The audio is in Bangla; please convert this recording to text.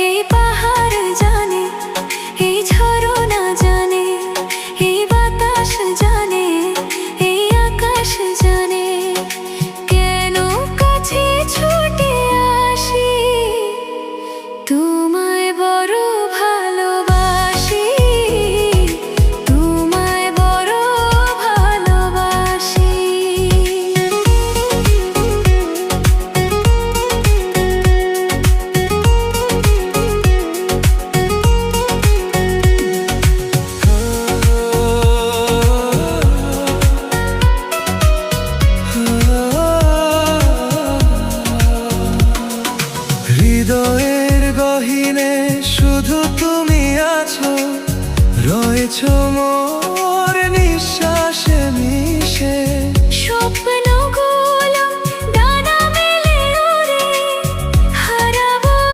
এই পাহাড় জানে, এই ঝরনা জানে, এই বাতাস জানে, এই আকাশ জানে, কেন কাছে ছুটে আসি, তোমায় বড় ভালোবাসি, তোমায় বড় ভালোবাসি। হৃদয়ের গহীনে শুধু তুমি আছো, রয়েছো মোর নিঃশ্বাসে মিশে।